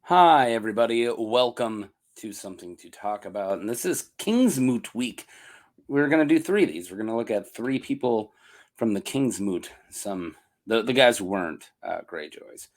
Hi, everybody. Welcome to Something to Talk About. And this is Kingsmoot week. We're going to do three of these. We're going to look at three people from the Kingsmoot, the guys who weren't Greyjoys.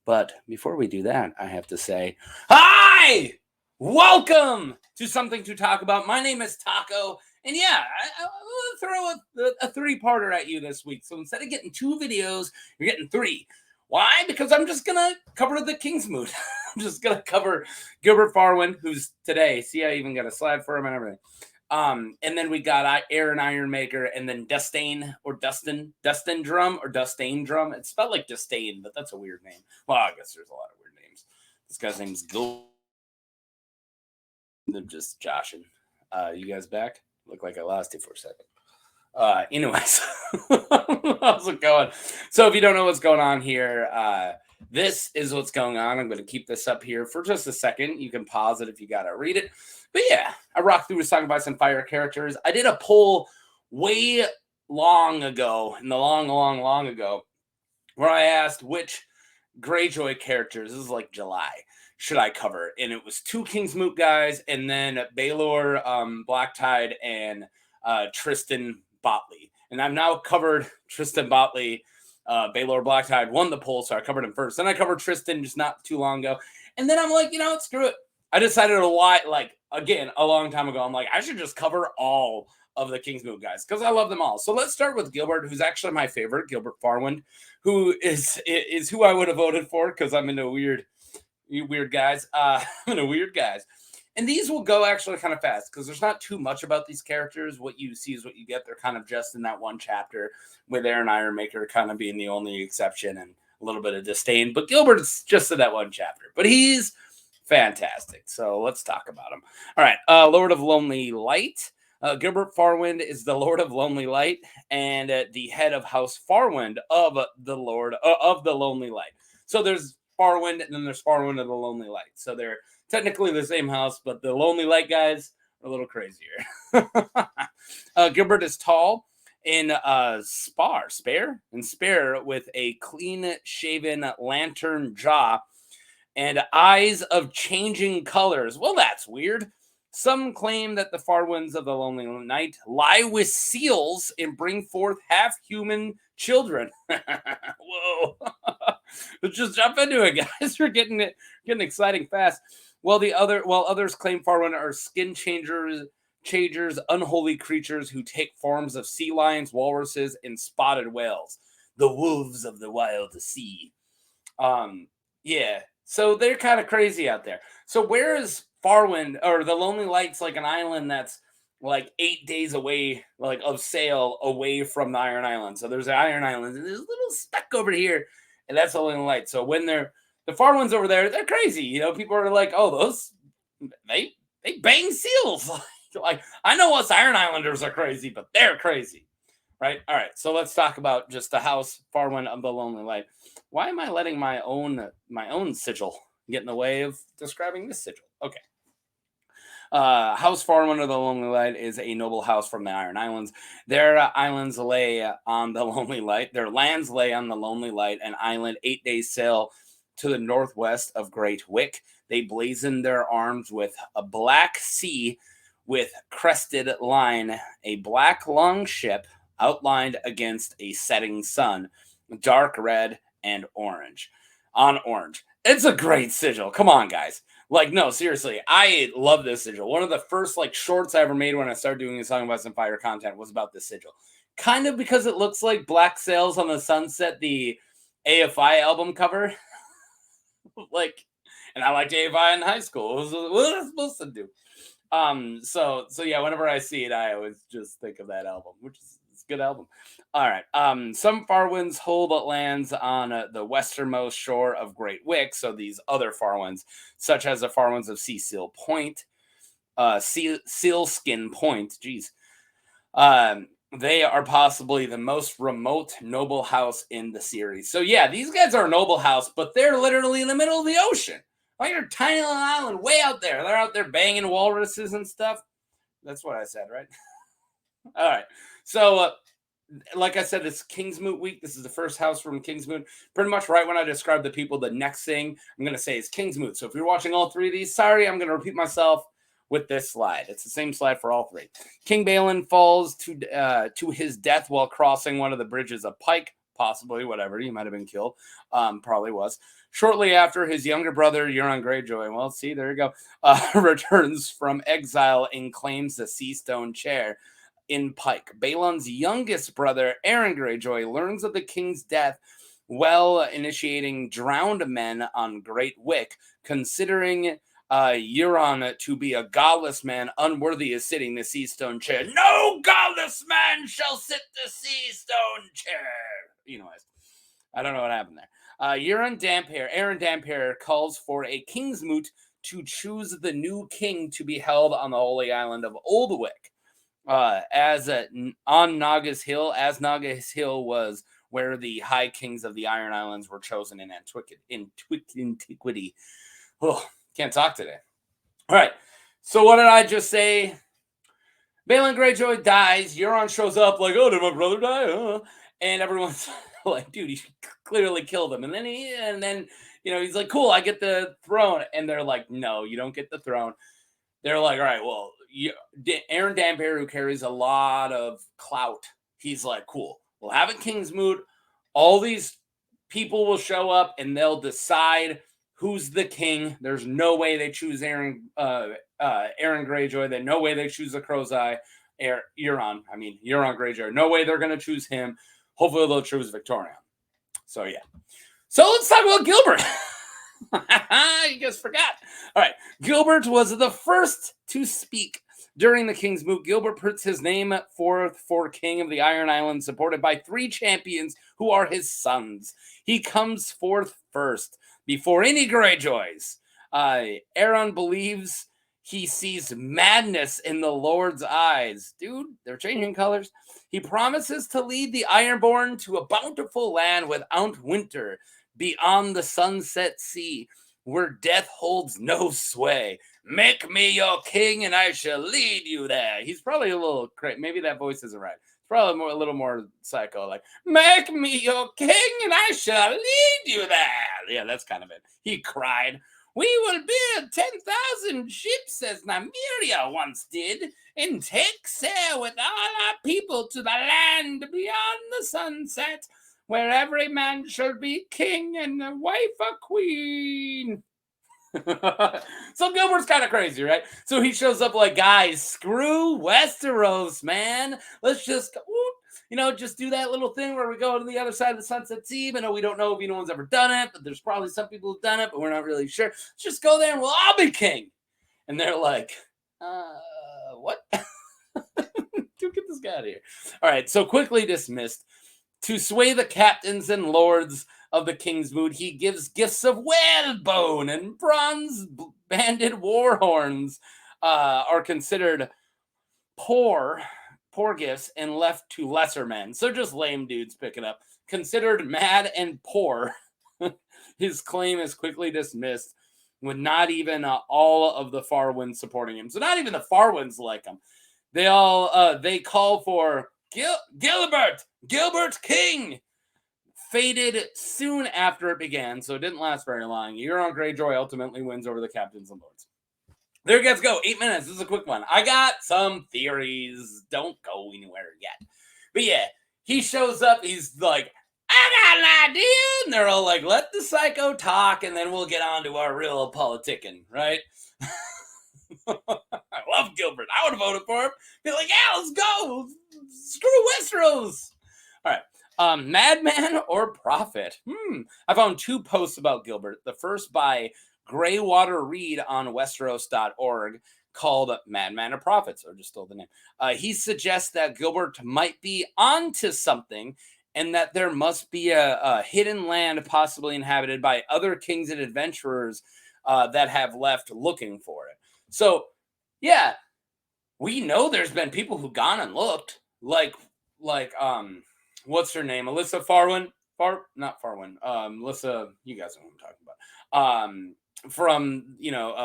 But before we do that, I have to say, hi! Welcome to Something to Talk About. My name is Taco. And yeah, I'll throw a three-parter at you this week. So instead of getting two videos, you're getting three. Why? Because I'm just going to cover the Kingsmoot. I'm just gonna cover Gylbert Farwynd, who's today. See, I even got a slide for him and everything. And then we got Aaron Ironmaker, and then Dustin Drum. It's spelled like Disdain, but that's a weird name. Well, I guess there's a lot of weird names. This guy's name's Gil. I'm just joshing. You guys back? Look like I lost you for a second. Anyways, how's it going? So if you don't know what's going on here, this is what's going on. I'm going to keep this up here for just a second. You can pause it if you got to read it. But yeah, I rocked through a Song of Ice and Fire characters. I did a poll way long ago, long ago, where I asked which Greyjoy characters, this is like July, should I cover? And it was two Kingsmoot guys, and then Baelor, Blacktide, and Tristan Botley. And I've now covered Tristan Botley. Baelor Blacktide won the poll, so I covered him first. Then I covered Tristan just not too long ago. And then I'm like, screw it. I decided a long time ago, I'm like, I should just cover all of the Kingsmoot guys because I love them all. So let's start with Gylbert, who's actually my favorite, Gylbert Farwynd, who is who I would have voted for because I'm into weird guys. I'm into weird guys. And these will go actually kind of fast because there's not too much about these characters. What you see is what you get. They're kind of just in that one chapter with Aaron Ironmaker kind of being the only exception and a little bit of disdain. But Gilbert's just in that one chapter. But he's fantastic. So let's talk about him. All right. Lord of Lonely Light. Gylbert Farwynd is the Lord of Lonely Light and the head of House Farwynd of the Lord of the Lonely Light. So there's Farwynd and then there's Farwynd of the Lonely Light. So they're technically the same house, but the Lonely Light guys are a little crazier. Gylbert is tall in spare with a clean-shaven lantern jaw and eyes of changing colors. Well, that's weird. Some claim that the Farwynds of the Lonely Night lie with seals and bring forth half-human children. Whoa. Let's just jump into it, guys. We're getting exciting fast. While others claim Farwynd are skin changers, unholy creatures who take forms of sea lions, walruses, and spotted whales, the wolves of the wild sea. Yeah. So they're kind of crazy out there. So where is Farwynd or the Lonely Light's like an island that's like 8 days away, like of sail away from the Iron Island. So there's the Iron Island and there's a little speck over here, and that's the Lonely Light. So when the far ones over there, they're crazy. People are like, oh, those they bang seals. Like I know us Iron Islanders are crazy, but they're crazy. Right. All right. So let's talk about just the House Farwynd of the Lonely Light. Why am I letting my own sigil get in the way of describing this sigil? Okay. House Farwynd of the Lonely Light is a noble house from the Iron Islands. Their islands lay on the Lonely Light. Their lands lay on the Lonely Light, an island 8 days sail to the northwest of Great Wyk. They blazoned their arms with a black sea with crested line, a black long ship outlined against a setting sun, dark red and orange. On orange. It's a great sigil. Come on, guys. Like, no, seriously, I love this sigil. One of the first shorts I ever made when I started doing a Song of Ice and Fire content was about this sigil. Kind of because it looks like Black Sails on the Sunset, the AFI album cover. And I liked AFI in high school. What was I supposed to do? So yeah, whenever I see it, I always just think of that album, which is it's a good album. All right. Some Farwynds hold lands on the westernmost shore of Great Wyk. So these other Farwynds, such as the Farwynds of Seal Point, Sealskin Point. Geez. They are possibly the most remote noble house in the series. So yeah, these guys are a noble house, but they're literally in the middle of the ocean. Like a tiny little island way out there. They're out there banging walruses and stuff. That's what I said, right? All right. So like I said, this Kingsmoot week. This is the first house from Kingsmoot. Pretty much right when I describe the people, the next thing I'm going to say is Kingsmoot. So if you're watching all three of these, sorry, I'm going to repeat myself with this slide. It's the same slide for all three. King Balin falls to his death while crossing one of the bridges of Pike, possibly, whatever. He might have been killed. Probably was. Shortly after, his younger brother, Euron Greyjoy, well, see, there you go, returns from exile and claims the Seastone chair in Pike. Balon's youngest brother, Aaron Greyjoy, learns of the king's death while initiating drowned men on Great Wyk, considering Euron to be a godless man unworthy of sitting the Seastone chair. No godless man shall sit the Seastone chair. Anyways, I don't know what happened there. Aaron Damphair calls for a Kingsmoot to choose the new king to be held on the holy island of Old Wyk. On Naga's Hill, as Naga's Hill was where the high kings of the Iron Islands were chosen in antiquity. Oh, can't talk today. All right. So what did I just say? Balon Greyjoy dies. Euron shows up like, oh, did my brother die? And everyone's like, dude, you clearly killed him. And then he's like, cool, I get the throne. And they're like, no, you don't get the throne. They're like, all right, well, Aaron Damphair, who carries a lot of clout, he's like, cool, we'll have a Kingsmoot. All these people will show up and they'll decide who's the king. There's no way they choose Aaron Greyjoy. There's no way they choose the Crow's Eye. Euron Greyjoy. No way they're going to choose him. Hopefully they'll choose Victorian. So, yeah. So let's talk about Gylbert. You guys forgot. All right. Gylbert was the first to speak during the Kingsmoot. Gylbert puts his name forth for King of the Iron Islands, supported by 3 champions who are his sons. He comes forth first before any Greyjoys. Aaron believes he sees madness in the Lord's eyes. Dude, they're changing colors. He promises to lead the Ironborn to a bountiful land without winter, beyond the sunset sea, where death holds no sway. Make me your king, and I shall lead you there. He's probably a little crazy. Maybe that voice isn't right. It's probably a little more psycho, like, make me your king, and I shall lead you there. Yeah, that's kind of it. He cried. We will build 10,000 ships, as Nymeria once did, and take sail with all our people to the land beyond the sunset, where every man shall be king and the wife a queen. So Gilbert's kind of crazy, right? So he shows up like, guys, screw Westeros, man. Let's just, just do that little thing where we go to the other side of the sunset sea. But we don't know if anyone's ever done it, but there's probably some people who've done it, but we're not really sure. Let's just go there and we'll all be king. And they're like, what? Dude, get this guy out of here. All right, so quickly dismissed. To sway the captains and lords of the Kingsmoot, he gives gifts of whalebone and bronze-banded war horns are considered poor gifts and left to lesser men. So just lame dudes pick it up. Considered mad and poor, his claim is quickly dismissed with not even all of the Farwynds supporting him. So not even the Farwynds like him. They call for Gylbert King, faded soon after it began, so it didn't last very long. Euron Greyjoy ultimately wins over the captains and lords. There you guys go. 8 minutes. This is a quick one. I got some theories. Don't go anywhere yet. But yeah, he shows up. He's like, I got an idea. And they're all like, let the psycho talk, and then we'll get on to our real politicking, right? I love Gylbert. I would have voted for him. Be like, yeah, let's go. Screw Westeros. All right. Madman or prophet? I found 2 posts about Gylbert. The first by Greywater Reed on Westeros.org called Madman or Prophets, or just stole the name. He suggests that Gylbert might be onto something and that there must be a hidden land possibly inhabited by other kings and adventurers that have left looking for it. So, yeah, we know there's been people who've gone and looked, like what's her name? Alyssa Farwynd? Not Farwynd. Alyssa, you guys know what I'm talking about. From,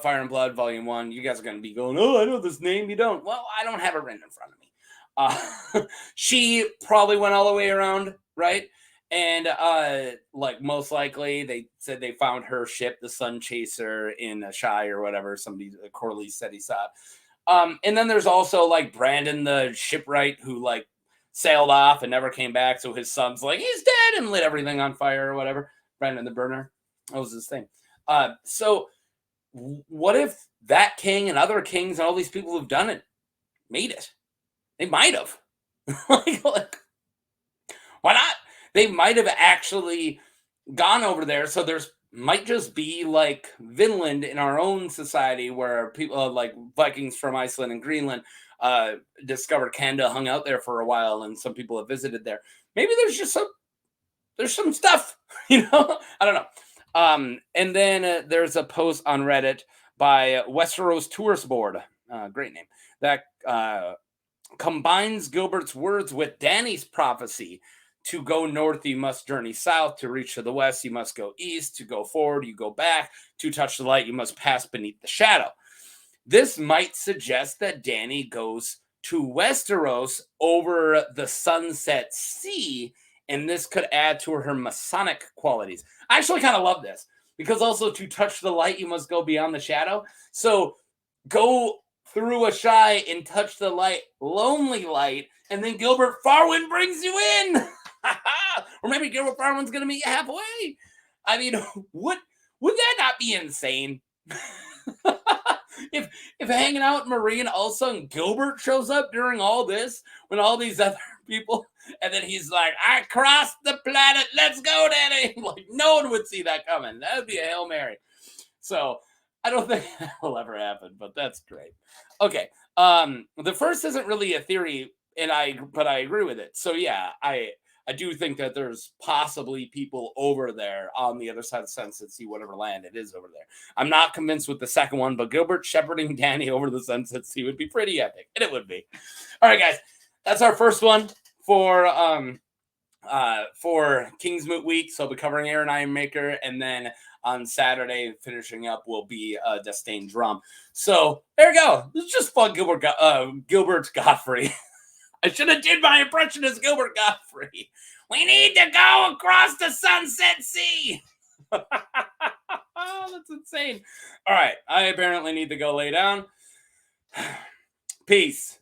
Fire and Blood, Volume 1, you guys are going to be going, oh, I know this name, you don't. Well, I don't have it written in front of me. She probably went all the way around, right? And like most likely, they said they found her ship, the Sun Chaser, in a shy or whatever. Somebody, Corley said he saw it. And then there's also like Brandon, the shipwright, who like sailed off and never came back. So his son's like, he's dead, and lit everything on fire or whatever. Brandon the burner. That was his thing. So what if that king and other kings and all these people who've done it made it? They might have. like, why not? They might have actually gone over there. So there's might just be like Vinland in our own society where people like Vikings from Iceland and Greenland discovered Canada, hung out there for a while, and some people have visited there. Maybe there's some stuff, I don't know. And then there's a post on Reddit by Westeros Tourist Board, great name, that combines Gilbert's words with Dany's prophecy. To go north, you must journey south. To reach to the west, you must go east. To go forward, you go back. To touch the light, you must pass beneath the shadow. This might suggest that Dany goes to Westeros over the Sunset Sea, and this could add to her Masonic qualities. I actually kind of love this, because also to touch the light, you must go beyond the shadow. So go through a shy and touch the light, lonely light, and then Gylbert Farwynd brings you in. Or maybe Gylbert Farwynd's going to meet you halfway. I mean, would that not be insane? if hanging out in Marine, all of a sudden Gylbert shows up during all this, when all these other people, and then he's like, I crossed the planet, let's go, Daddy. Like, no one would see that coming. That would be a Hail Mary. So I don't think that will ever happen, but that's great. Okay. The first isn't really a theory, but I agree with it. So yeah, I do think that there's possibly people over there on the other side of the Sunset Sea, whatever land it is over there. I'm not convinced with the second one, but Gylbert shepherding Dany over the Sunset Sea would be pretty epic, and it would be. All right, guys, that's our first one for Kingsmoot week. So I'll be covering Aaron Ironmaker, and then on Saturday, finishing up, will be Destain Drum. So there you go. This is just fun, Gilbert Godfrey. I should have did my impression as Gylbert Godfrey. We need to go across the Sunset Sea. That's insane. All right. I apparently need to go lay down. Peace.